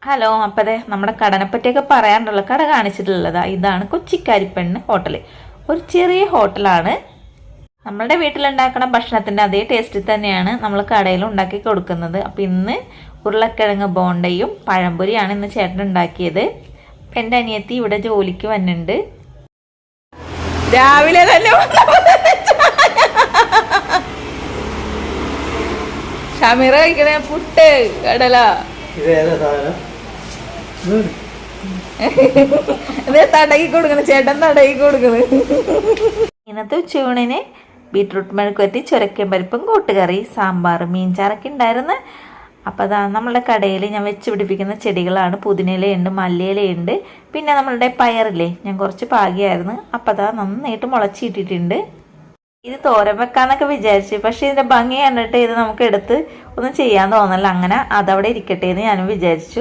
Hello, അപ്പോൾ അതെ നമ്മുടെ കടനെ പറ്റിയൊക്കെ പറയാനുള്ളത് കട കാണിച്ചിട്ടുള്ളതാ. ഇതാണ് കൊച്ചിക്കാരിപ്പെണ്ണ് ഹോട്ടൽ. ഒരു ചെറിയ ഹോട്ടലാണ്. നമ്മളുടെ വീട്ടിലുണ്ടാക്കുന്ന ഭക്ഷണത്തിൻ്റെ അതേ ടേസ്റ്റിൽ തന്നെയാണ് നമ്മൾ കടയിൽ ഉണ്ടാക്കി കൊടുക്കുന്നത്. അപ്പം ഇന്ന് ഉരുളക്കിഴങ്ങ് ബോണ്ടയും പഴംപൊരിയാണ് ഇന്ന് ചേട്ടൻ ഉണ്ടാക്കിയത്. എൻ്റെ അനിയത്തി ഇവിടെ ജോലിക്ക് വന്നിട്ടുണ്ട്. രാവിലെ തന്നെ ഷമീറ കഴിക്കണേ പുട്ട് കടല. തടകി കൊടുക്കണം, ചേട്ടൻ തടകി കൊടുക്കണം. ഇന്നത്തെ ഉച്ചയൂണിന് ബീട്രൂട്ട് മെഴുക്കുവരട്ടി, ചുരക്കൻ പരിപ്പും കൂട്ടുകറി, സാമ്പാർ, മീൻചാറൊക്കെ ഉണ്ടായിരുന്നു. അപ്പോൾ അതാ നമ്മളുടെ കടയിൽ ഞാൻ വെച്ച് പിടിപ്പിക്കുന്ന ചെടികളാണ്. പുതിനയിലയുണ്ട്, മല്ലിയിലയുണ്ട്, പിന്നെ നമ്മളുടെ പയറില്ലേ ഞാൻ കുറച്ച് പാകിയായിരുന്നു. അപ്പോൾ അതാ നന്നായിട്ട് മുളച്ചിട്ടിട്ടുണ്ട്. ഇത് തോരൻ വെക്കാന്നൊക്കെ വിചാരിച്ചു, പക്ഷേ ഇതിൻ്റെ ഭംഗി കണ്ടിട്ട് ഇത് നമുക്ക് എടുത്ത് ഒന്നും ചെയ്യാൻ തോന്നല്ല. അങ്ങനെ അതവിടെ ഇരിക്കട്ടെ എന്ന് ഞാനും വിചാരിച്ചു.